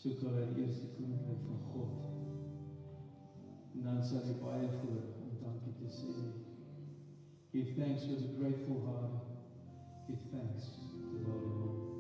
soek hulle die eerste koninkryk van God. En dan sal jy baie voor om dankie te sê. Give thanks with a grateful heart. Give thanks to the Lord.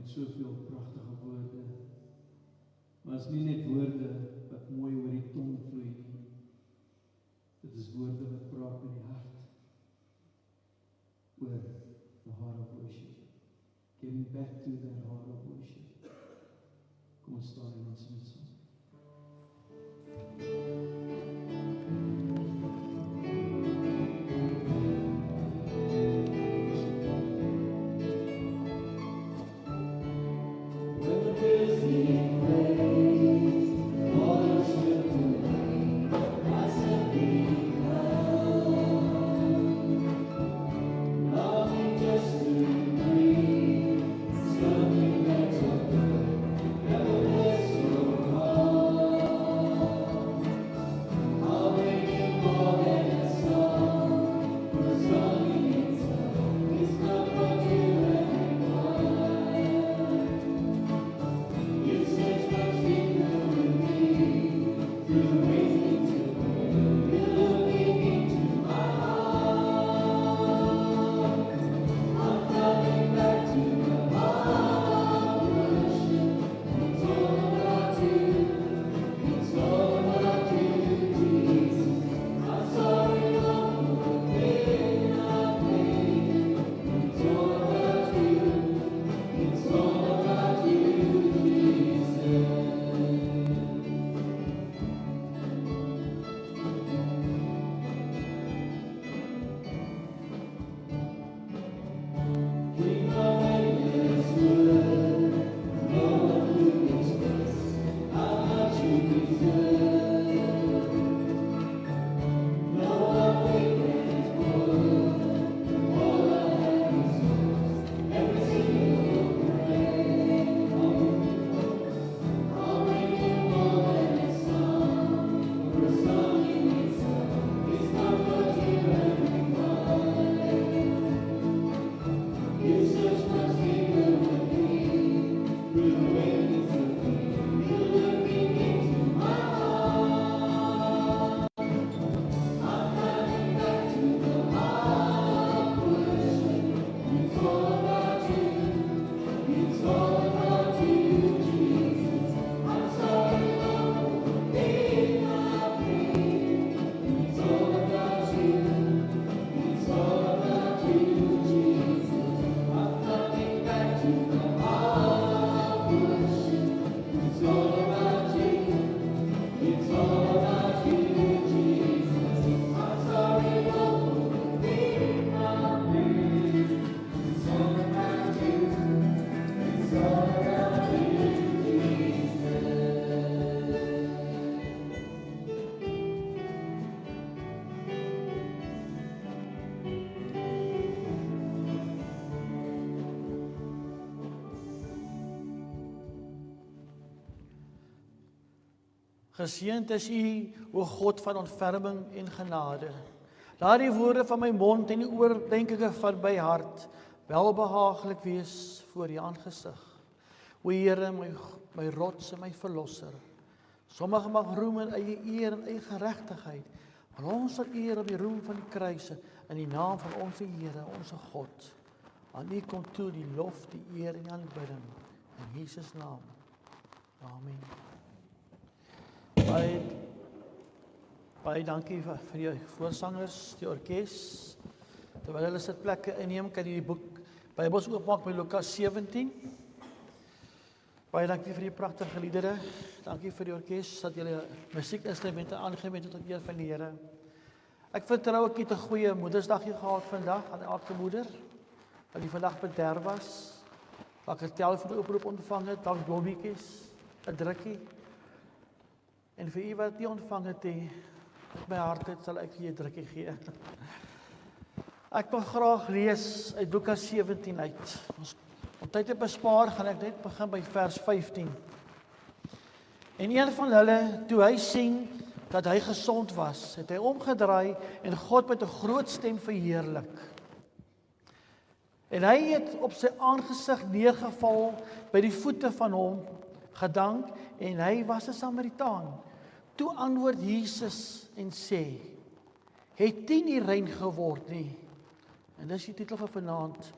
Soveel pragtige woorde, maar het is nie net woorde wat mooi oor die tong vloei nie. Dit is woorde wat praat met die hart oor the heart of worship. Getting back to that heart of worship. Kom ons staan en ons sing saam. Geseënd is U, o God van ontferming en genade. Laat die woorde van my mond en die oordeenkinge van my hart welbehaaglik wees voor U aangesig. O Here, my rots en my verlosser. Sommige mag roem in eie eer en eie geregtigheid, maar ons sal eer op die roem van die kruise in die naam van onze Here, onze God. Aan U kom toe die lof, die eer en die aanbidding in Jesus naam. Amen. Baie dankie vir die voorsangers, die orkes. Terwyl hulle sitplekke inneem, kan jy die boek Bybels oopmaak by Lukas 17. Baie dankie vir die pragtige liedere. Dankie vir die orkes dat julle musiekinstrumente aangewend het tot eer van die Here. Ek vertrou ek het 'n goeie Moedersdag gehad vandag aan elke moeder wat die vandag bederf was. Wat 'n telefoonoproep ontvang het, dalk blommetjies, 'n drukkie. En vir u wat nie ontvang het nie, uit my hart het, sal ek vir u 'n drukkie gee. Ek wil graag lees uit Lukas 17 uit. Om tyd te bespaar, gaan ek net begin by vers 15. En een van hulle, toe hy sien dat hy gesond was, het hy omgedraai en God met 'n groot stem verheerlik. En hy het op sy aangesig neergeval by die voete van hom, gedank, en hy was 'n Samaritaan. Toe antwoord Jesus en sê, het 10 nie rein geword nie. En dis die titel van vanaand.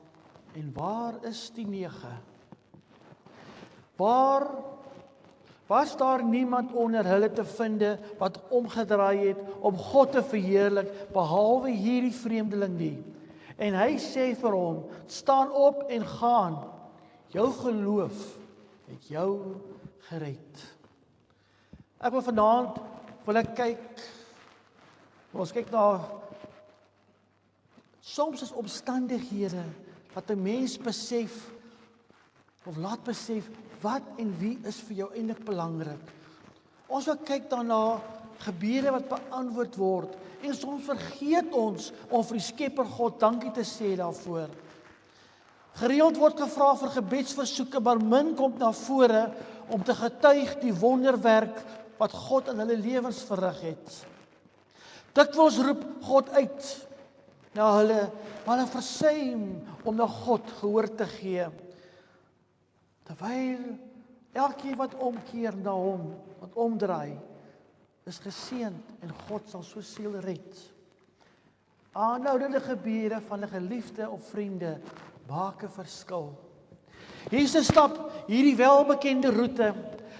En waar is die 9? Was daar niemand onder hulle te vinde wat omgedraai het om God te verheerlik, behalwe hierdie vreemdeling nie? En hy sê vir hom, staan op en gaan. Jou geloof het jou gered. Ek wil vanaand, ons kyk na, soms is omstandighede, wat 'n mens besef, of laat besef, wat en wie is vir jou eintlik belangrik. Ons wil kyk daarna, gebede wat beantwoord word, en soms vergeet ons om vir die Skepper God dankie te sê daarvoor. Gereeld word gevra vir gebedsversoeke, maar min kom na vore om te getuig die wonderwerk wat God in hulle lewens verrig het. Dikwels roep God uit na hulle, maar hulle versuim om na God gehoor te gee. Terwyl elkeen wat omkeer na hom, wat omdraai, is geseënd en God sal so siel red. Aanhoudende gebede van 'n geliefde of vriende maak 'n verskil. Jesus stap hierdie welbekende roete.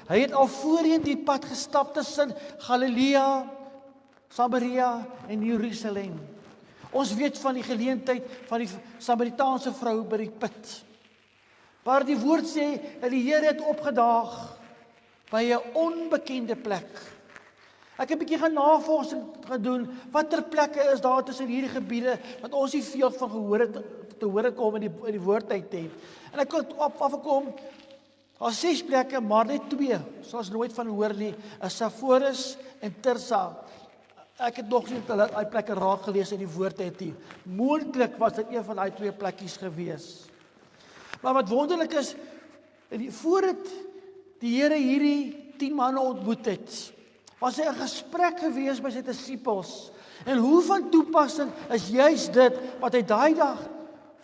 Hy het al voorheen die pad gestap tussen Galilea, Samaria en Jerusalem. Ons weet van die geleentheid van die Samaritaanse vrou by die put, waar die woord sê dat die Here het opgedaag by 'n onbekende plek. Ek het 'n bietjie gaan navorsing gedoen, watter plekke is daar tussen hierdie gebiede wat ons nie veel van te hore kom in die woordtyd het. En ek het afgekom, daar 6 plekke, maar net 2, soos nooit van hoor nie, is Sepphoris en Tirsa. Ek het nog nie daai plekke raak gelees in die woordtyd nie. Moontlik was dit een van daai 2 plekkies gewees. Maar wat wonderlik is, voordat die Here hierdie 10 manne ontmoet het, was hy in gesprek gewees met sy disippels. En hoe van toepassing is juis dit wat hy daai dag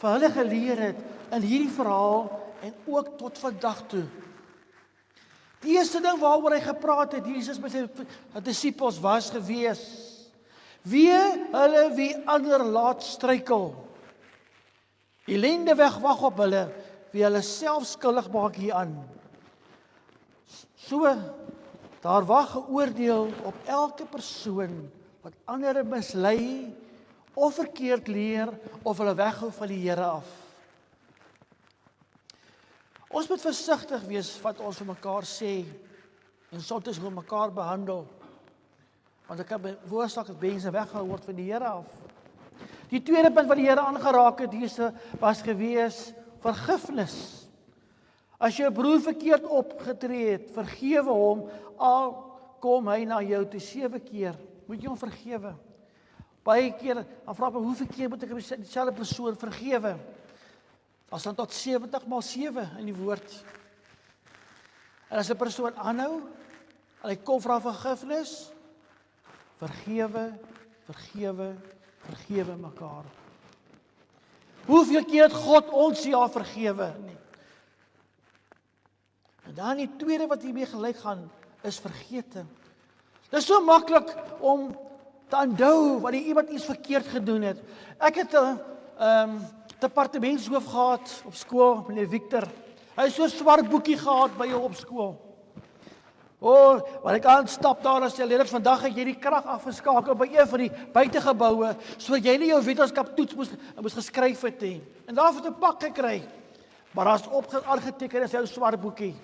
vir hulle geleer het in hierdie verhaal en ook tot vandag toe. Die eerste ding waaroor hy gepraat het, Jesus met sy disippels, was gewees, wie hulle wie ander laat struikel. Ellende wegwag op hulle, wie hulle self skuldig maak hieraan. So, daar wag 'n oordeel op elke persoon wat ander mislei of verkeerd leer of hulle weghou van die Here af. Ons moet versigtig wees wat ons vir mekaar sê en soms hoe mekaar behandel. Want ek kan voorstel dat mense weghou word van die Here af. Die tweede punt wat die Here aangeraak het hier was gewees vergifnis. As jy 'n broer verkeerd opgetree het, vergewe hom, al kom hy na jou toe 7 keer. Moet jy hom vergewe. Baie keer, dan vra ek my, hoeveel keer moet ek dieselfde persoon vergewe? As dan tot 70 maal 7 in die woord. En as 'n persoon aanhou, En hy kom vra vergifnis. Vergewe mekaar. Hoeveel keer het God ons ja vergewe nie? En dan die tweede wat hiermee gelyk gaan, is vergete. Dit is so maklik om te onthou wanneer iemand iets verkeerd gedoen het. Ek het 'n departementshoof gehad op skool, meneer Victor. Hy het so 'n swart boekie gehad by jou op skool. Wanneer ek aanstap daar as jy leer, vandag het jy die krag afgeskakel by een van die buitegeboue, sodat jy nie jou wetenskaptoets moes geskryf het nie. En daar het 'n pak gekry. Maar daar's aangeteken in jou swart boekie.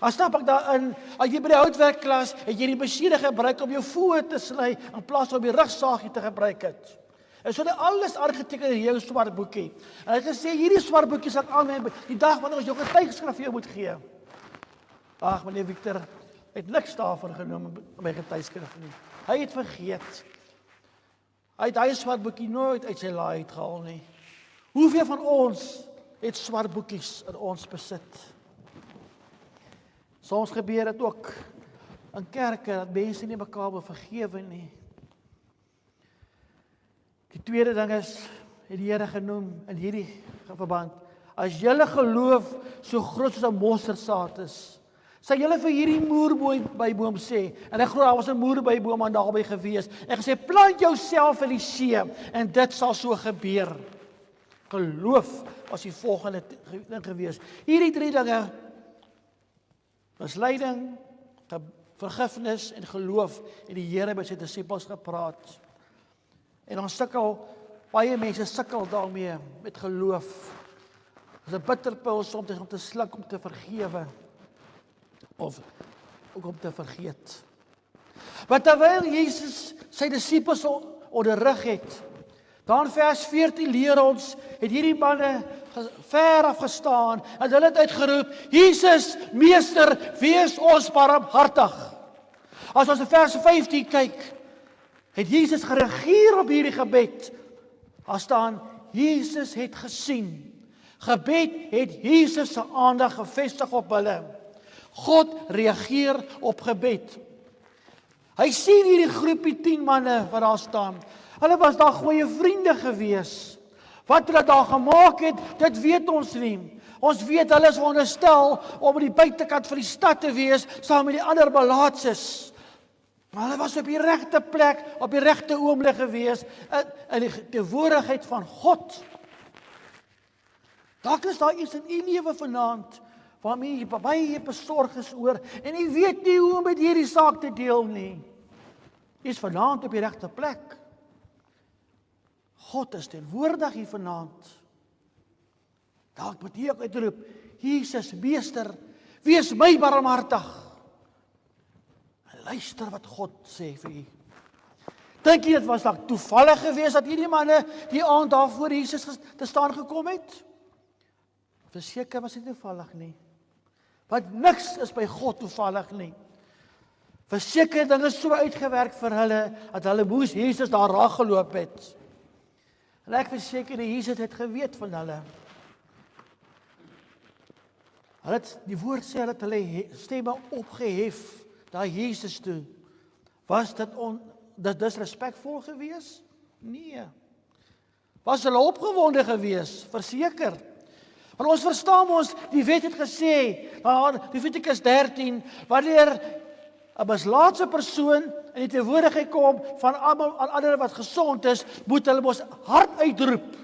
Dan stap ek daarin, as jy by die houtwerkklas, het jy die masjiene gebruik om jou voë te sny, in plaas van die rugsaagie te gebruik het. En so het alles aangeteken in jou swart boekie. En hy het gesê, hierdie swart boekie sal aan die dag wanneer ons jou getuigskrif vir jou moet gee. Ag, meneer Victor, het niks daarvan genoem in my getuigskrif nie. Hy het vergeet. Hy het hy swart boekie nooit uit sy laai uitgehaal nie. Hoeveel van ons het swart boekies in ons besit? Soms gebeur dit ook in kerke dat mense nie mekaar wil vergewe nie. Die tweede ding is, het die Here genoem in hierdie verband, as julle geloof so groot soos 'n mosterdsaad is, sal julle vir hierdie moerbeiboom sê, en ek glo daar was 'n moerbeiboom aan daarby gewees, en gesê, plant jouself in die see, en dit sal so gebeur. Geloof was die volgende ding gewees. Hierdie drie dinge, misleiding, vergifnis en geloof, het die Here by sy disippels gepraat. En ons baie mense sukkel daarmee met geloof. Dit is 'n bitterpil soms om te sluk, om te vergewe, of ook om te vergeet. Maar terwyl Jesus sy disippels onderrig het, dan vers 14 leer ons, het hierdie manne ver af gestaan, en hulle het uitgeroep, Jesus, Meester, wees ons barmhartig. As ons in vers 15 kyk, het Jesus gereageer op hierdie gebed. Daar staan, Jesus het gesien. Gebed het Jesus se aandag gefestig op hulle. God reageer op gebed. Hy sien hierdie groepie 10 manne wat daar staan. Hulle was daar goeie vriende gewees. Wat hulle daar gemaak het, dit weet ons nie. Ons weet hulle is veronderstel om aan die buitekant van die stad te wees, saam met die ander malaatses. Maar hulle was op die regte plek, op die regte oomblik gewees, in die teenwoordigheid van God. Dalk is daar iets in u lewe vanaand, waarmee jy baie besorg is oor, en jy weet nie hoe om met hierdie saak te deel nie. Jy is vanaand op die regte plek. God is teenwoordig hier vanaand. Dalk moet jy ook uitroep, Jesus, Meester, wees my barmhartig. Luister wat God sê vir u. Dink jy dit was dalk toevallig geweest dat hierdie manne die aand daar voor Jesus te staan gekom het? Verseker was dit toevallig nie. Want niks is by God toevallig nie. Verseker dinge is so uitgewerk vir hulle, dat hulle moes Jesus daar raakgeloop het. En ek verseker Jesus het geweet van hulle. Die woord sê, hulle het hulle stemme opgehef daar Jesus toe. Was dit disrespekvol gewees? Nee. Was hulle opgewonde gewees? Verseker. Maar ons verstaan die wet het gesê, Levitikus 13, wanneer 'n mislaatse persoon in die teenwoordigheid kom van almal ander wat gesond is, moet hulle mos hard uitroep.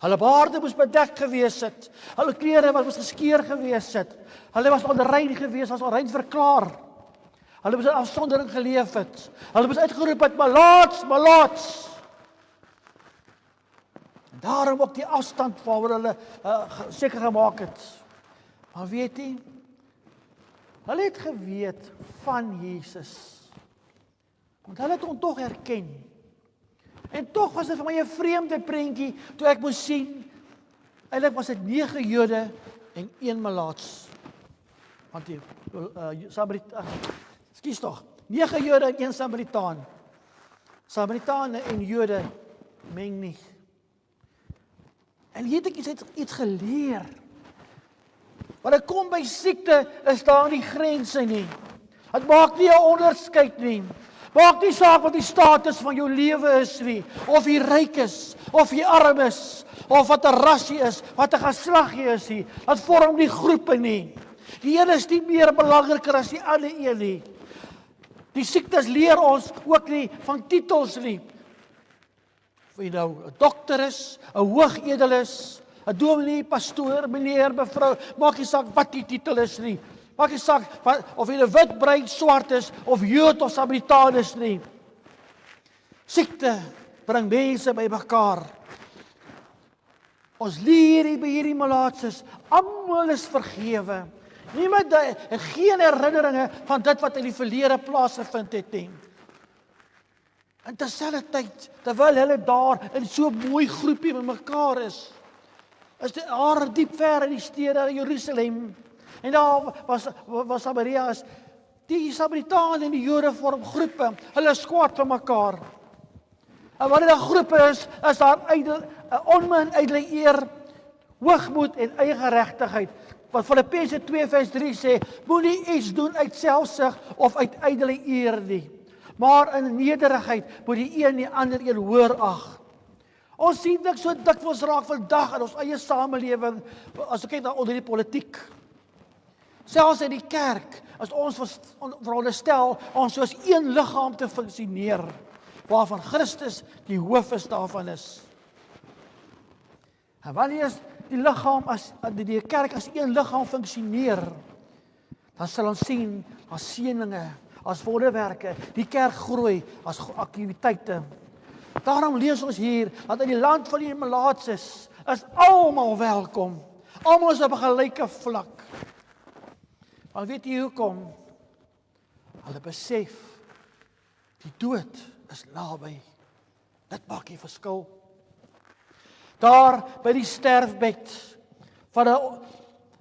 Hulle baarde moes bedek gewees het. Hulle klere moes geskeur gewees het. Hulle was onrein gewees, was onrein verklaar. Hulle moes in afsondering geleef het. Hulle moes uitgeroep het, malaats. En daarom ook die afstand waaroor hulle seker gemaak het. Maar weet jy, hulle het geweet van Jesus. Want hulle het hom tog herken. En tog was dit vir my 'n vreemde prentjie, toe ek moes sien, eintlik was dit 9 Jode en 1 malaats. Want die Samaritane, tog, 9 Jode en 1 Samaritaan. Samaritane en Jode meng nie. En hier het ek iets geleer. Maar dit kom by siekte, is daar nie grense nie. Het maak nie 'n onderskeid nie. Maak nie saak wat die status van jou lewe is nie, of jy ryk is, of jy arm is, of wat 'n ras jy is, wat 'n geslag jy is nie. Dit vorm nie groepe nie. Die een is nie meer belangriker as die ander een nie. Die siektes leer ons ook nie van titels nie. Of jy nou 'n dokter is, 'n hoogedel is, 'n dominee, pastoor, meneer, mevrou, maak nie saak wat die titel is nie. Maak nie saak of jy 'n wit, bruin, swart is, of Jood of Samaritaan is nie. Siekte bring mense by mekaar. Ons leer hier by hierdie malaatses, almal is vergewe. Niemand het geen herinneringe van dit wat in die verlede plaasgevind het nie. En terselfdertyd, terwyl hulle daar in so 'n mooi groepie met mekaar is dit daar diep ver in die stede in Jerusalem. En daar was Samariërs, die Samaritane en die Jode vorm groepe. Hulle is kwaad vir mekaar. En wanneer daar groepe is daar onmin, ydelle eer, hoogmoed en eie geregtigheid. Wat Filippense 2 vers 3 sê, moenie iets doen uit selfsug of uit ydelle eer nie, maar in nederigheid moet die een die ander een hoër ag. Ons sien dit so dikwels raak vandag in ons eie samelewing, as ek kyk na onder die politiek. Selfs in die kerk, as ons veronderstel, ons soos een liggaam te funksioneer, waarvan Christus die hoof is daarvan is. En wanneer die liggaam die kerk as een liggaam funksioneer, dan sal ons sien as seëninge, as wonderwerke, die kerk groei as aktiwiteite. Daarom lees ons hier dat in die land van die malaatses is almal welkom. Almal is op 'n gelyke vlak. Maar weet jy hoekom? Hulle besef die dood is naby. Dit maak die verskil. Daar by die sterfbed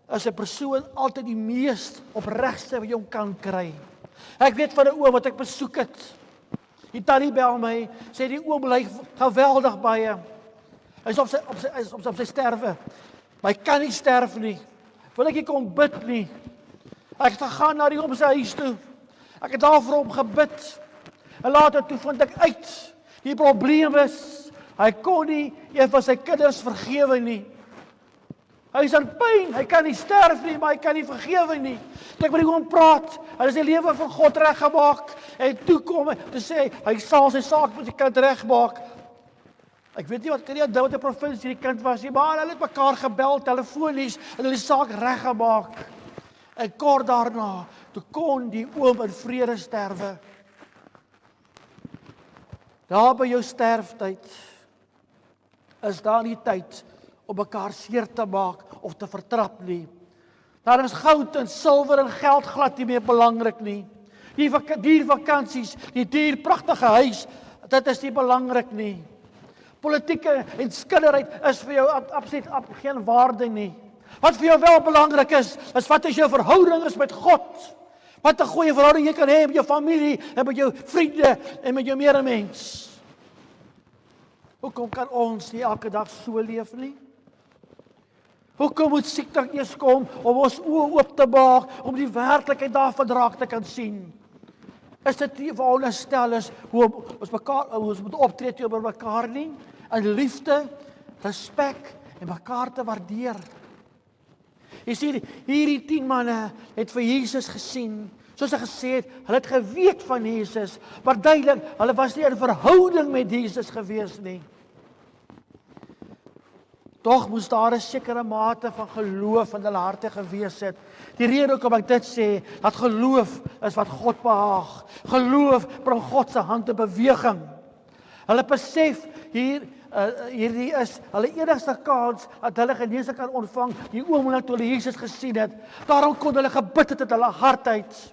is 'n persoon altyd die mees opregste wat jy kan kry. Ek weet van 'n oom wat ek besoek het. Die tannie bel my, sê die oom lyk geweldig baie. Hy is op sy sterwe. Maar hy kan nie sterf nie. Wil ek nie kom bid nie. Ek het gegaan na die oom se huis toe. Ek het daar vir hom gebid. En later toe vind ek uit, die probleem is, hy kon nie een van sy kinders vergewe nie. Hy is aan pyn, hy kan nie sterf nie, maar hy kan nie vergewe nie. Toe ek met die oom praat, hy het sy lewe vir God reggemaak, en toe kom hy, te sê, hy sal sy saak met die kind regmaak. Ek weet nie wat kan nie onthou wat 'n provinsie die kind was nie, maar hulle het mekaar gebel, telefonies, en hulle die saak reggemaak. En kort daarna, toe kon die oom in vrede sterwe. Daar by jou sterftyd, is daar nie tyd om mekaar seer te maak of te vertrap nie. Daar is goud en silwer en geld glad nie meer belangrik nie. Die duur vakansies, die duur pragtige huis, dit is nie belangrik nie. Politieke en skillerheid is vir jou absoluut geen waarde nie. Wat vir jou wel belangrik is wat is jou verhouding is met God. Wat 'n goeie verhouding jy kan hê met jou familie en met jou vriende en met jou medemens. Hoekom kan ons nie elke dag so leef nie? Hoekom moet siekte eers kom om ons oë oop te maak, om die werklikheid daarvan raak te kan sien? Is dit nie veronderstel is hoe ons moet optree teenoor mekaar nie? In liefde, respek en mekaar te waardeer. Jy sien, hierdie 10 manne het vir Jesus gesien. Soos hy gesê het, hulle het geweet van Jesus, maar duidelik, hulle was nie in verhouding met Jesus gewees nie. Tog moes daar 'n sekere mate van geloof in hulle harte gewees het. Die rede hoekom ek dit sê, dat geloof is wat God behaag. Geloof bring God se hand in beweging. Hulle besef hierdie is hulle enigste kans dat hulle genesing kan ontvang, die oomblik toe hulle Jesus gesien het. Daarom kon hulle gebid het uit hulle hart uit.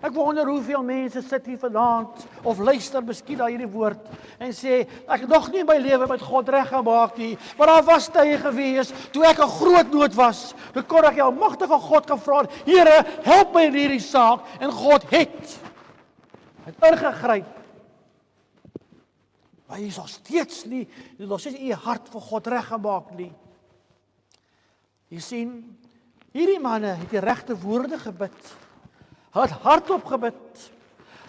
Ek wonder hoeveel mense sit hier vanaand of luister miskien na hierdie woord en sê, ek het nog nie my lewe met God reggemaak nie, maar daar was tye gewees toe ek 'n groot nood was. Toe kon ek die almagtige God gevra het, Here, help my in hierdie saak, en God het ingegryp. Maar jy is nog steeds nie, jy het nog steeds nie hart vir God reggemaak nie. Jy sien, Hierdie manne het die regte woorde gebid. Hulle het hardop gebid.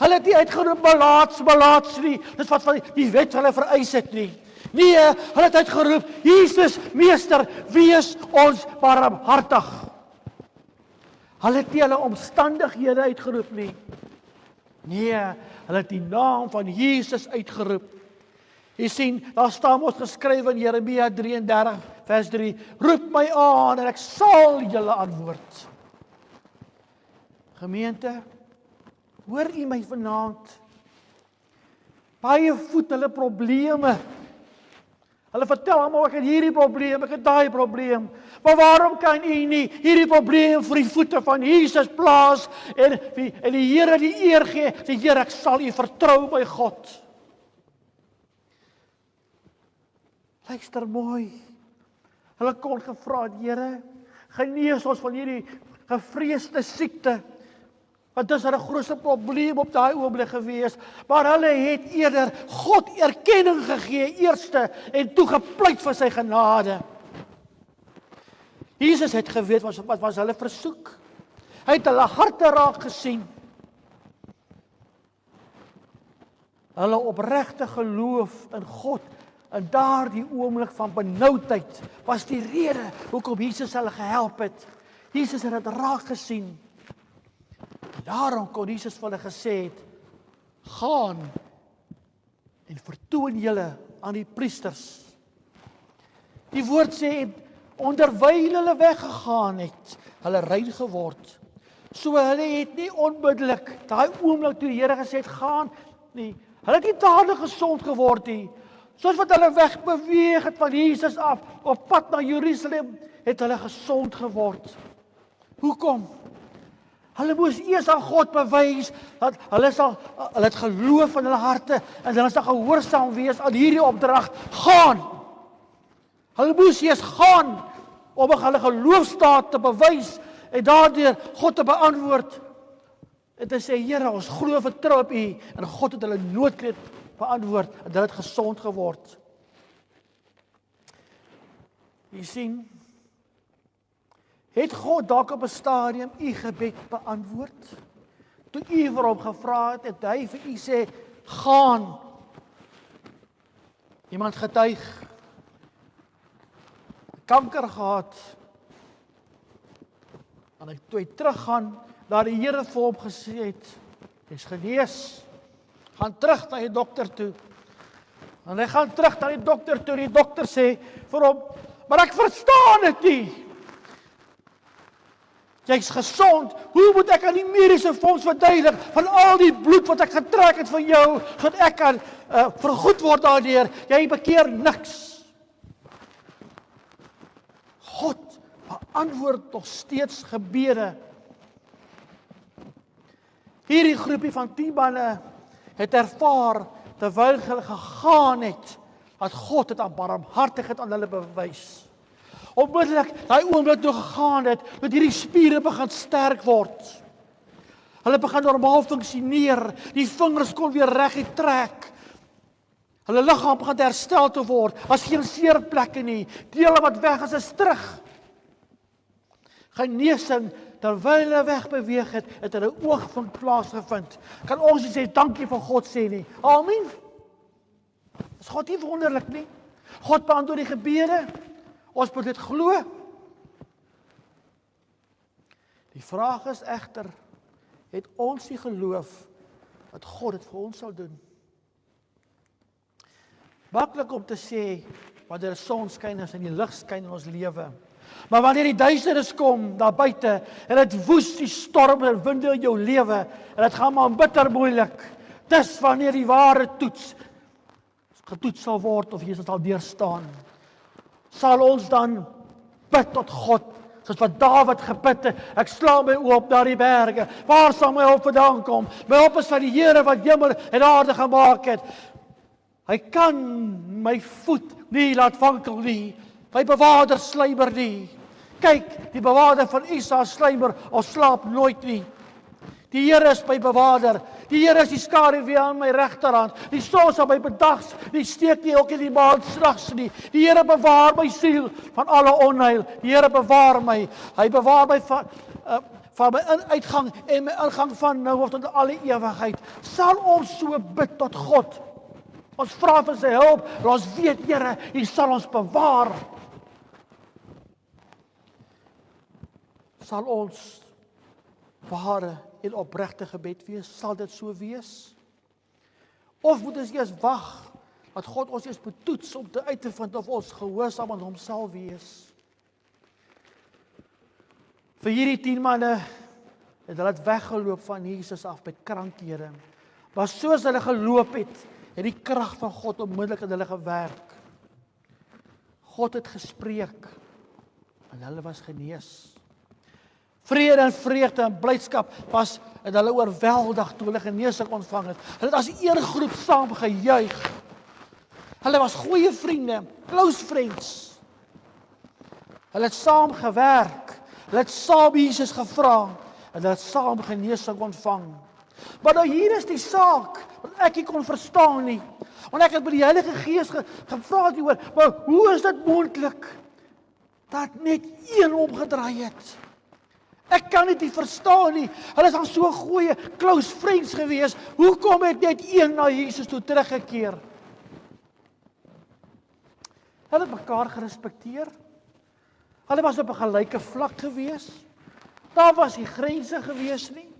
Hulle het nie uitgeroep malaats nie. Dis wat van die wet hulle vereis het nie. Nee, hulle het uitgeroep, Jesus, Meester, wees ons barmhartig. Hulle het nie hulle omstandighede uitgeroep nie. Nee, hulle het die naam van Jesus uitgeroep. Jy sien, daar staan ons geskryf in Jeremia 33 vers 3, roep my aan en ek sal julle antwoord. Gemeente, hoor u my vanaand? Baie voed hulle probleme. Hulle vertel almal ek het hierdie probleem, ek het daai probleem. Maar waarom kan u nie hierdie probleem vir die voete van Jesus plaas en die Here die eer gee? Sê Here, ek sal u vertrou my God. Luister mooi. Hulle kon gevra het, Here, genees ons van hierdie gevreesde siekte. Want dis 'n grootste probleem op daai oomblik gewees, maar hulle het eerder God erkenning gegee eerste en toe gepleit vir sy genade. Jesus het geweet wat was hulle versoek. Hy het hulle harte raak gesien. Hulle opregte geloof in God in daardie oomblik van benoudheid was die rede hoekom Jesus hulle gehelp het. Jesus het dit raak gesien. Daarom kon Jesus vir hulle gesê het, gaan en vertoon julle aan die priesters. Die woord sê, onderwyl hulle weggegaan het, hulle rein geword. So hulle het nie onmiddellik, daai oomblik toe die Here gesê het, gaan nie, hulle het nie dadelik gesond geword nie. Soos wat hulle wegbeweeg het van Jesus af, op pad na Jerusalem, het hulle gesond geword. Hoekom? Hulle moes eers aan God bewys dat hulle het geloof in hulle harte en hulle sal gehoorsaam wees aan hierdie opdrag, gaan. Hulle moes eers gaan om hulle geloofstaat te bewys en daardeur God te beantwoord. En te sê, Here, ons glo vertrou op U en God het hulle noodkreet beantwoord en hulle het gesond geword. Jy sien, het God dalk op 'n stadium u gebed beantwoord? Toe u vir hom gevra het hy vir u sê, gaan. Iemand getuig, kanker gehad, en hy toe hy teruggaan, daar die Here vir hom gesê het, jy's genees, gaan terug na die dokter toe. En hy gaan terug na die dokter toe, die dokter sê vir hom, maar ek verstaan dit nie. Jy's gesond, hoe moet ek aan die mediese fonds verduidelik van al die bloed wat ek getrek het van jou, sodat ek kan vergoed word daardeur, jy bekeer niks. God beantwoord nog steeds gebede. Hierdie groepie van 10 manne het ervaar, terwyl hulle gegaan het, dat God het aan barmhartigheid aan hulle bewys. Onmiddellik, daai oomblik toe gegaan het, dat hierdie spiere begin sterk word. Hulle begin normaal funksioneer, die vingers kon weer reguit trek. Hulle liggaam begin herstel te word, as geen seerplekke nie, dele wat weg is terug. Genesing, terwyl hulle wegbeweeg het, het hulle oogvink plaasgevind. Kan ons nie sê, dankie vir God sê nie. Amen. Is God nie wonderlik nie? God beantwoord die gebede. Ons moet dit glo. Die vraag is egter, het ons die geloof dat God dit vir ons sal doen? Maklik om te sê, wanneer die son skyn en die lig skyn in ons lewe. Maar wanneer die duisternis kom daar buite en dit woes die storm en winde in jou lewe en dit gaan maar bitter moeilik. Dis wanneer die ware toets getoets sal word of jy sal deurstaan. Sal ons dan bid tot God, soos wat Dawid gebid het, ek sla my oë op na die berge, waar sal my hulp vandaan kom? My hulp is van die Here wat hemel en aarde gemaak het. Hy kan my voet nie laat wankel nie, my bewaarder sluimer nie. Kyk, die bewaarder van Israel sluimer, ons slaap nooit nie. Die Here is my bewaarder. Die Here is die skaduwee aan my regterhand. Die son sal my bedags, die steek nie ook in die maan snags nie. Die Here bewaar my siel van alle onheil. Die Here bewaar my. Hy bewaar my van my uitgang en my ingang van nou af tot alle ewigheid. Sal ons so bid tot God. Ons vra vir sy hulp, en ons weet, Here, U sal ons bewaar. Sal ons ware en opregte gebed wees? Sal dit so wees? Of moet ons eers wag, dat God ons eers betoets om uit te vind of ons gehoorsaam aan hom sal wees? Vir hierdie 10 manne het hulle weggeloop van Jesus af met krankhede. Maar soos hulle geloop het die krag van God onmiddellik in hulle gewerk. God het gespreek en hulle was genees. Vrede en vreugde en blydskap was in hulle oorweldig toe hulle genesing ontvang het. Hulle het as een groep saam gejuig. Hulle was goeie vriende, close friends. Hulle het saam gewerk. Hulle het saam Jesus gevra en hulle het saam genesing ontvang. Maar nou hier is die saak wat ek nie kon verstaan nie. Want ek het by die Heilige Gees gevra hieroor, maar hoe is dit moontlik dat net een omgedraai het? Ek kan dit nie verstaan nie. Hulle is al so goeie close friends gewees. Hoekom het net een na Jesus toe teruggekeer? Hulle het mekaar gerespekteer. Hulle was op 'n gelyke vlak gewees. Daar was nie grense gewees nie.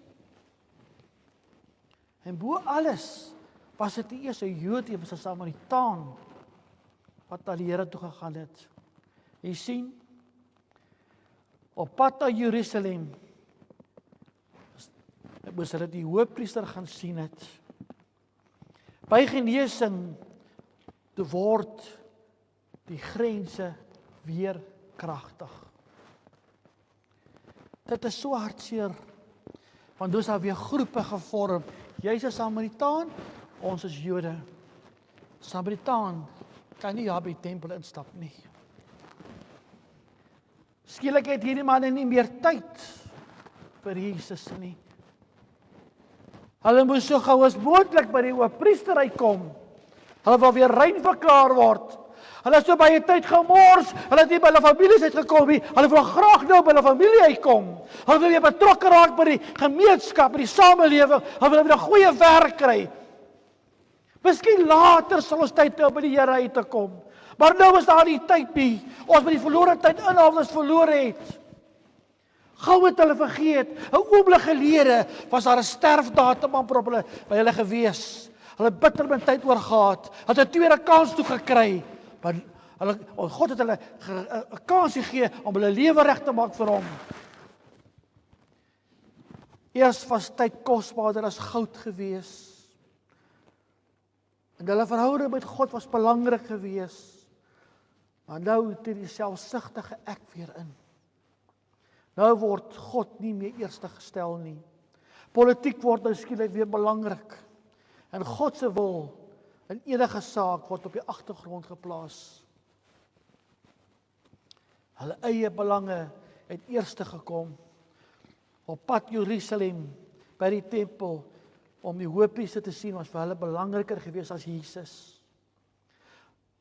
En bo alles was dit nie eers 'n Jood nie, was 'n Samaritaan wat na die Here toe gegaan het. Jy sien, op pad na Jerusalem moes hulle die hoofpriester gaan sien het. By genesing te word die grense weer kragtig. Dit is so hartseer, want dus daar weer groepe gevorm. Jy's 'n Samaritaan, ons is Jode. Samaritaan kan nie daar by die tempel instap nie. Skielik het hierdie manne nie meer tyd vir Jesus nie. Hulle moes so gou as moontlik by die hoofpriester uitkom. Hulle wil weer rein verklaar word. Hulle het so baie tyd gemors, hulle het nie by hulle families uitgekom nie. Hulle wil graag nou by hulle familie uitkom. Hulle wil weer betrokke raak by die gemeenskap, by die samelewing. Hulle wil weer 'n goeie werk kry. Miskien later sal ons tyd hê om by die Here uit te kom. Maar nou is daar nie tyd nie. Ons by die verlore tyd inhaal as verlore het. Gou het hulle vergeet. 'n oomblik gelede was daar 'n sterfdatum amper op by hulle gewees. Hulle bitter met tyd oor gehad. Hulle het 'n tweede kans toe gekry. Maar God het hulle 'n kans gegee om hulle lewe reg te maak vir hom. Eers was tyd kosbaarder as goud gewees. En hulle verhouding met God was belangrik gewees. Maar nou het die selfsugtige ek weer in. Nou word God nie meer eerste gestel nie. Politiek word nou skielik weer belangrik. En God se wil in enige saak word op die agtergrond geplaas. Hulle eie belange het eerste gekom. Op pad Jerusalem by die tempel om die hoofpriester te sien was vir hulle belangriker gewees as Jesus.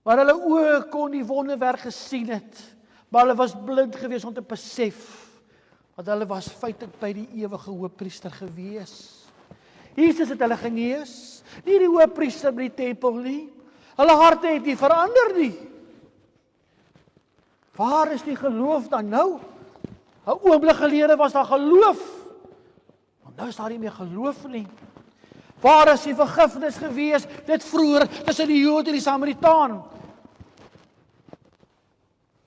Maar hulle oë kon die wonderwerk gesien het, maar hulle was blind gewees om te besef want hulle was feitelik by die ewige hoofpriester gewees. Jesus het hulle genees, nie die hoofpriester by die tempel nie. Hulle harte het nie verander nie. Waar is die geloof dan nou? 'n oomblik gelede was daar geloof, maar nou is daar nie meer geloof nie. Waar is die vergifnis gewees, dit vroeër tussen die Jood en die Samaritaan?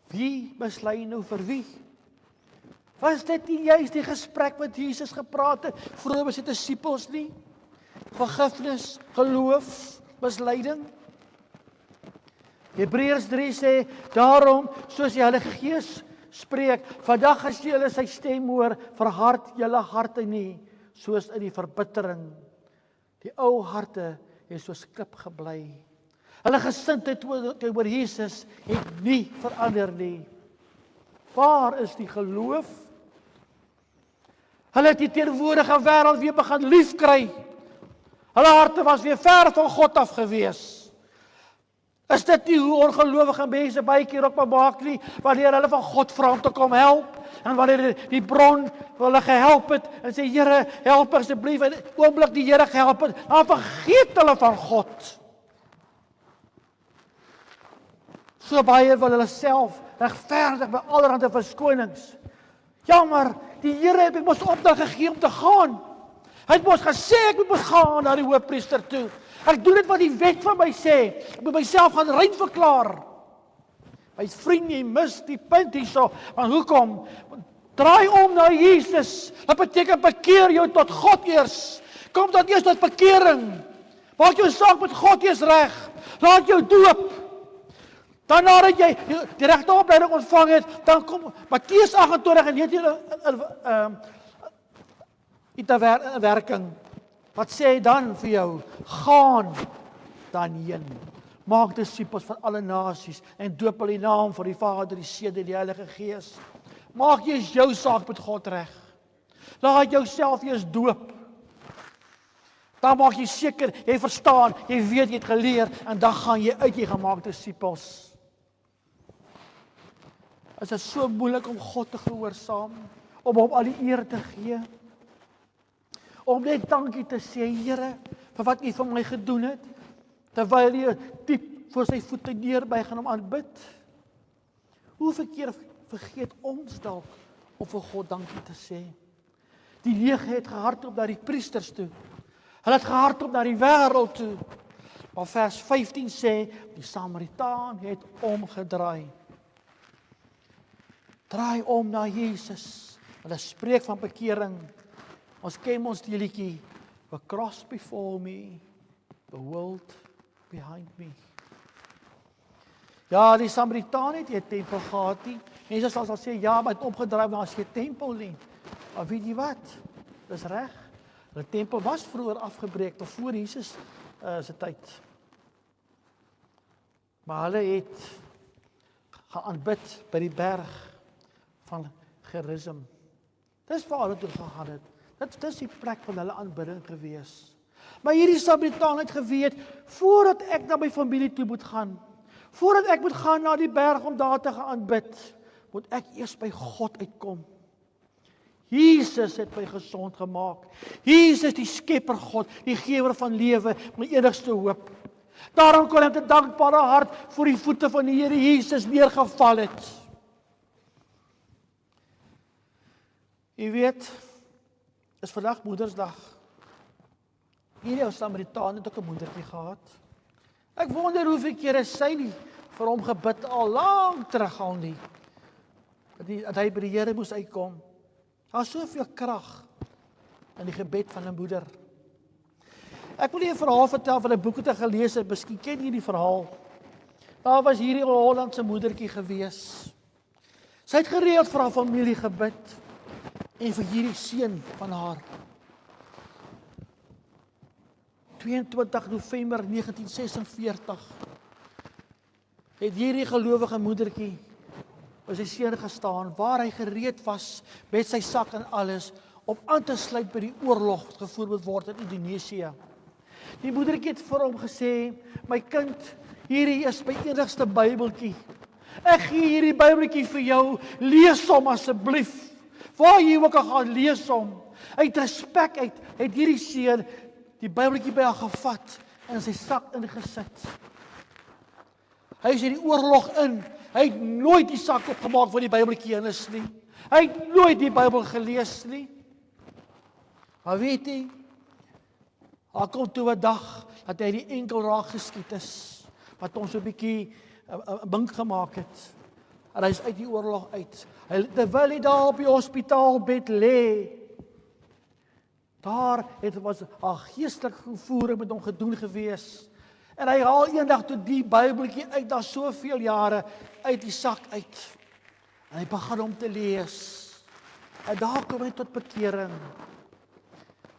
Wie mislei nou vir wie? Was dit nie juist die gesprek wat Jesus gepraat het vroeër met sy disippels nie? Vergifnis, geloof, misleiding. Hebreërs 3 sê, daarom, soos die Heilige Gees spreek, vandag as julle sy stem hoor, verhard julle harte nie, soos in die verbittering. Die ou harte het soos klip gebly. Hulle gesindheid teenoor Jesus het nie verander nie. Waar is die geloof? Hulle het die teenwoordige wêreld weer begin liefkry. Hulle harte was weer ver van God af gewees. Is dit nie hoe ongelowige mense baie keer ook maar maak nie, wanneer hulle van God vra om te kom help, en wanneer die bron hulle gehelp het, en sê, Here, help asseblief, en oomblik die Here gehelp het, dan vergeet hulle van God. So baie wil hulle self regverdig by allerhande verskonings. Jammer, die Here het ons opdrag gegee om te gaan. Hy het ons gesê, ek moet gaan na die hoofpriester toe. Ek doen dit wat die wet van my sê. Ek moet myself gaan rein verklaar. My vriend, jy mis die punt hierso. Want hoekom? Draai om na Jesus. Dat beteken bekeer jou tot God eers. Kom dan eers tot bekering. Maak jou saak met God eers reg. Laat jou doop. Dan nadat jy die regte opleiding ontvang het, dan kom Matteus 28 en 19 werking. Wat sê hy dan vir jou? Gaan dan heen. Maak disippels van alle nasies en doop hulle in die naam van die Vader, die Seun en die Heilige Gees. Maak eers jou saak met God reg. Laat jouself eers doop. Dan maak jy seker, jy verstaan, jy weet, jy het geleer en dan gaan jy uit, jy gemaak disippels. Is dit so moeilik om God te gehoorsaam, om hom al die eer te gee? Om net dankie te sê, Here, vir wat U vir my gedoen het, terwyl jy diep voor sy voete neerbuig en hom aanbid. Hoeveel keer vergeet ons dalk om vir God dankie te sê? Die 9 het gehardloop na die priesters toe. Hulle het gehardloop na die wêreld toe. Maar vers 15 sê, die Samaritaan het omgedraai. Draai om na Jesus. Hulle spreek van bekering. Ons ken ons die liedjie, the cross before me, the world behind me. Ja, die Samaritaan het nie 'n tempel gehad nie. Mense sal sê, ja, maar het omgedraai, maar as jy 'n tempel nie. Maar weet jy wat? Dis reg. Die tempel was vroeër afgebreek, tot voor Jesus se tyd. Maar hulle het geaanbid by die berg van Gerizim. Dis waar hulle toe gegaan het. Dit is die plek van hulle aanbidding gewees. Maar hierdie Samaritaan het geweet, voordat ek na my familie toe moet gaan, voordat ek moet gaan na die berg om daar te gaan aanbid, moet ek eers by God uitkom. Jesus het my gesond gemaak. Jesus die skepper God, die gewer van lewe, my enigste hoop. Daarom kon ek met 'n dankbare hart voor die voete van die Here Jesus neergeval het. Jy weet, is vandag Moedersdag. Hierdie Samaritaan het ook 'n moedertjie gehad. Ek wonder hoeveel kere sy nie vir hom gebid al lank terug al nie. Dat hy by die Here moes uitkom. Daar is soveel krag in die gebed van 'n moeder. Ek wil nie 'n verhaal vertel van 'n boek wat ek gelees het, miskien ken jy die verhaal. Daar was hierdie Hollandse moedertjie gewees. Sy het gereeld vir haar familie gebid en vir hierdie seun van haar. 22 November 1946 het hierdie gelowige moedertjie by sy seun gestaan, waar hy gereed was met sy sak en alles, om aan te sluit by die oorlog wat gevoer moet word in Indonesië. Die moedertjie het vir hom gesê, my kind, hierdie is my enigste Bybeltjie. Ek gee hierdie Bybeltjie vir jou, lees hom asseblief. Waar jy ook al gaan, lees hom. Uit respek het hierdie seun die Bybeltjie by haar gevat en in sy sak ingesit. Hy is in die oorlog in. Hy het nooit die sak opgemaak waar die Bybeltjie in is nie. Hy het nooit die Bybel gelees nie. Maar weet jy, daar kom toe 'n dag dat hy die enkel raak geskiet is, wat ons 'n bietjie 'n bink gemaak het. En hy is uit die oorlog uit. Terwyl hy daar op die hospitaalbed lê, daar was 'n geestelike vervoering met hom gedoen gewees. En hy haal eendag toe die Bybeltjie uit, daar soveel jare, uit die sak uit. En hy begin hom te lees. En daar kom hy tot bekering.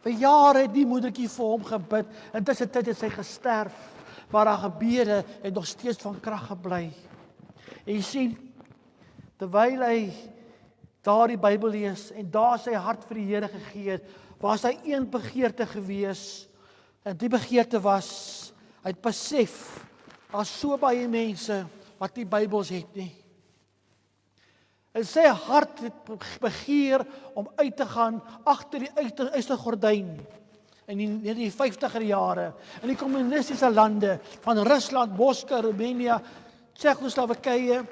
Vir jare het die moedertjie vir hom gebid. Intussen het sy gesterf. Maar haar gebede het nog steeds van krag gebly. En jy sien, terwyl hy daar die Bybel lees en daar sy hart vir die Here gegee het, was hy een begeerte gewees. En die begeerte was, hy het besef, daar's so baie mense wat nie Bybels het nie. En sy hart het begeer om uit te gaan agter die ystergordyn in die 50er jare, in die kommunistiese lande van Rusland, Moskou, Roemenië, Tsjechoslowakye,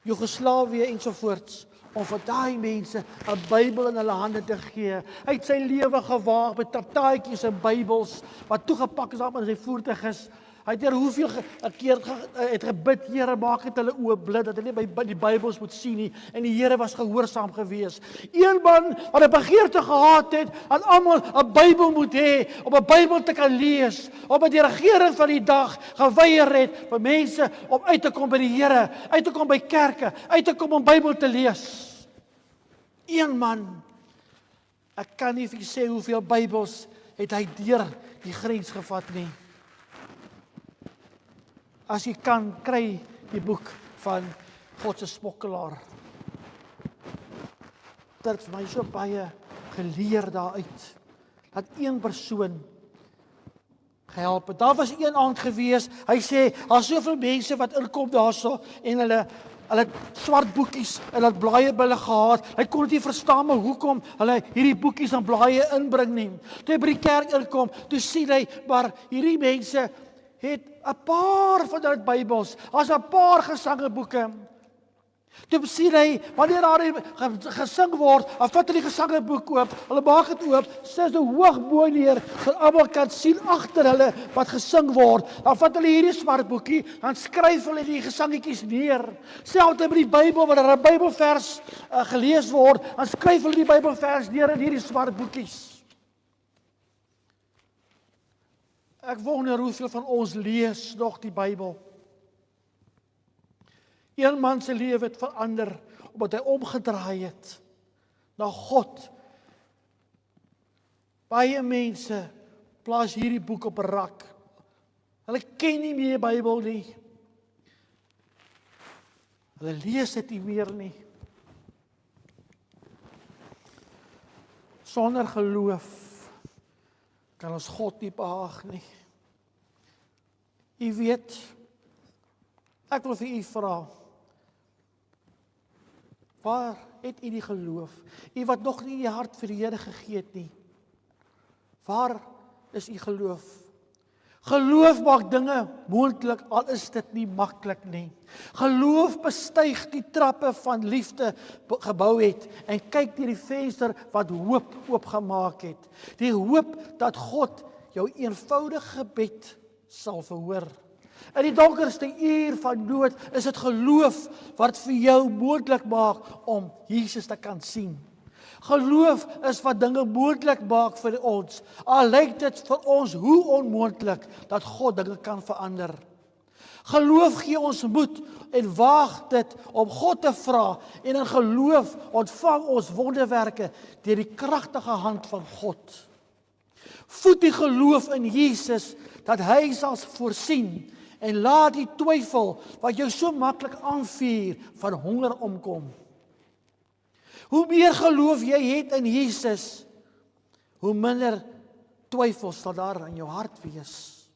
Joegoslawië ensovoorts, om vir daai mense 'n Bybel in hulle hande te gee. Hy het sy lewe gewaag met tartaatjies en Bybels, wat toegepak is op in sy voertuig is. Hy het hoeveel keer het gebid, Here, maak dit hulle oë blik, dat hulle nie by die Bybels moet sien nie, en die Here was gehoorsaam gewees. Een man wat 'n begeerte gehad het, dat almal 'n Bybel moet hê, om 'n Bybel te kan lees, omdat die regering van die dag geweier het vir mense om uit te kom by die Here, uit te kom by kerke, uit te kom om Bybel te lees. Een man, ek kan nie vir julle sê hoeveel Bybels het hy deur die grens gevat nie. As jy kan, kry die boek van God se smokkelaar. Dit het vir my so baie geleer daaruit, dat een persoon gehelp het. Daar was een aand gewees, hy sê, daar's soveel mense wat inkom daarso, en hulle het swart boekies en hulle blaaie by hulle gehad. Hy kon dit nie verstaan, maar hoekom hulle hierdie boekies en blaaie inbring nie. Toe hy by die kerk inkom, toe sien hy, maar hierdie mense het 'n paar van hulle Bybels, as 'n paar gesangeboeke. Toe sien hy, wanneer daar gesing word, dan vat hulle die gesangeboek oop, hulle maak dit oop, sit so hoog bo neer, sodat almal kan sien agter hulle wat gesing word. Dan vat hulle hierdie swart boekie, dan skryf hulle die gesangetjies neer. Selfs by die Bybel, wanneer 'n Bybelvers gelees word, dan skryf hulle die Bybelvers neer in hierdie swart boekies. Ek wonder hoeveel van ons lees nog die Bybel. Een man se lewe het verander, omdat hy omgedraai het na God. Baie mense plaas hierdie boek op 'n rak. Hulle ken nie meer die Bybel nie. Hulle lees dit nie meer nie. Sonder geloof kan ons God nie behaag nie. U weet, ek wil vir u vra, waar het u die geloof? U wat nog nie u hart vir die Here gegee het nie. Waar is u geloof? Geloof maak dinge moontlik, al is dit nie maklik nie. Geloof bestyg die trappe van liefde gebou het en kyk deur die venster wat hoop oopgemaak het. Die hoop dat God jou eenvoudige gebed sal verhoor. In die donkerste uur van nood is dit geloof wat vir jou moontlik maak om Jesus te kan sien. Geloof is wat dinge moontlik maak vir ons. Al lyk dit vir ons hoe onmoontlik dat God dinge kan verander. Geloof gee ons moed en waag dit om God te vra, en in geloof ontvang ons wonderwerke deur die kragtige hand van God. Voed die geloof in Jesus dat hy sal voorsien, en laat die twyfel wat jou so maklik aanvuur van honger omkom. Hoe meer geloof jy het in Jesus, hoe minder twyfel sal daar in jou hart wees.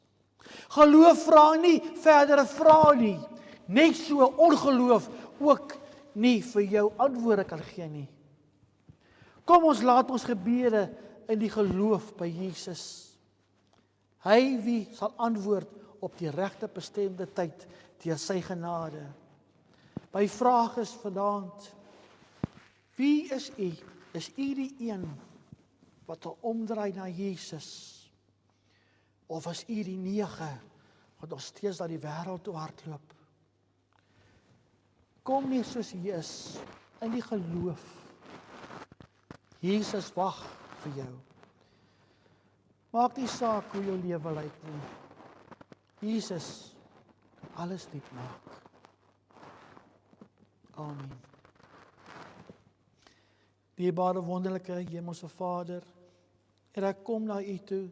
Geloof vra nie verdere vrae nie, net so ongeloof ook nie vir jou antwoorde kan gee nie. Kom ons laat ons gebede in die geloof by Jesus. Hy wie sal antwoord op die regte bestemde tyd deur sy genade. My vraag is vanaand, wie is u? Is u die een wat sal omdraai na Jesus? Of is u die 9 wat nog steeds na die wêreld toe hardloop? Kom nie soos jy is, in die geloof. Jesus wag vir jou. Maak nie saak hoe jou lewe lyk nie. Jesus alles nuut maak. Amen. Dierbare wonderlike Hemelse Vader, en ek kom na U toe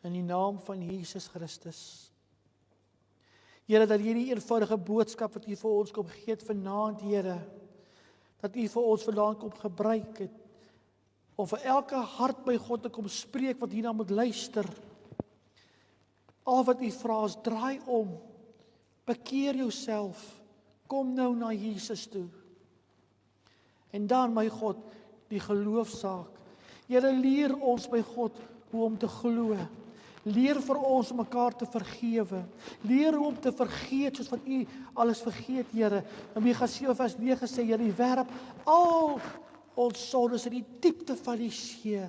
in die naam van Jesus Christus. Here, dat hierdie eenvoudige boodskap wat U vir ons kom gee het vanaand, Here, dat U vir ons vandaan kom gebruik het, om vir elke hart by God te kom spreek wat hierna moet luister. Al wat U vra is, draai om, bekeer jouself, kom nou na Jesus toe. En dan, my God, die geloofsaak. Here, leer ons by God hoe om te glo. Leer vir ons om mekaar te vergewe. Leer hoe om te vergeet soos wat U alles vergeet, Here. In Micha 7 vers 9 sê, Here, U werp al ons sondes in die diepte van die see,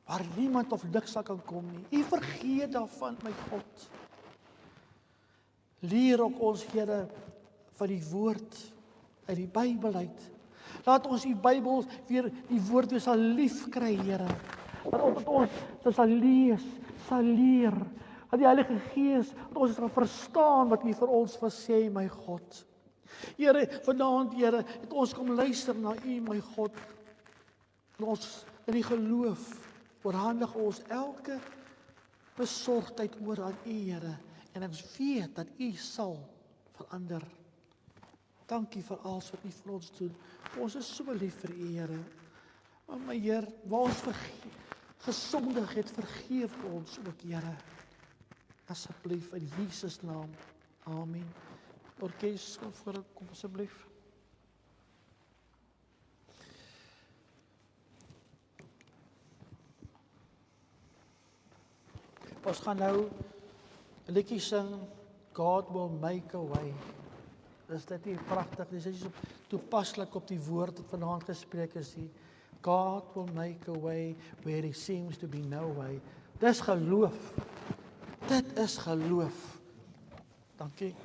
waar niemand of niks sal kan kom nie. U vergeet daarvan, my God. Leer ook ons, Here, van die woord uit die Bybel uit. Laat ons die Bybel weer, die woord weer sal lief kry, Here. Dat ons dit sal lees, sal leer. Dat die Heilige Gees, dat ons sal verstaan wat U vir ons wil sê, my God. Here, vanaand, Here, het ons kom luister na U, my God. En ons in die geloof oorhandig ons elke besorgdheid oor aan U, Here. En ons weet dat U sal verander. Dankie vir alles wat U vir ons doen. Ons is so lief vir U, Here. Maar my Heer, waar ons gesondig het, vergeef ons ook, Here. Asseblief in Jesus naam. Amen. Orkes, kom asseblief. Ons gaan nou 'n liedjie sing, God will make a way. Is dit nie pragtig? Dis so toepaslik op die woord wat vanaand gespreek is hier. God will make a way where there seems to be no way. Dis geloof. Dit is geloof. Dankie.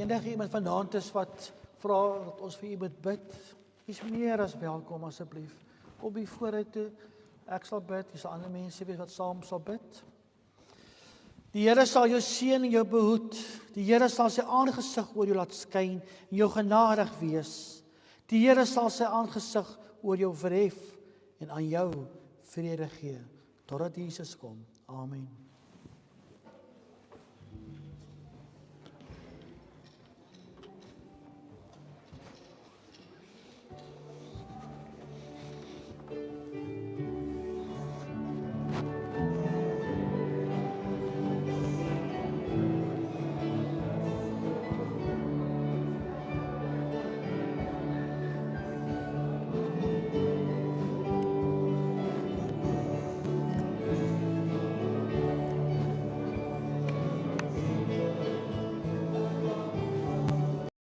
Enige iemand vanaand is wat vra dat ons vir u moet bid, is meer as welkom asseblief. Kom hier vooruit toe. Ek sal bid, hier sal ander mense wees wat saam sal bid. Die Here sal jou seën en jou behoed. Die Here sal sy aangesig oor jou laat skyn en jou genadig wees. Die Here sal sy aangesig oor jou verhef en aan jou vrede gee totdat Jesus kom. Amen.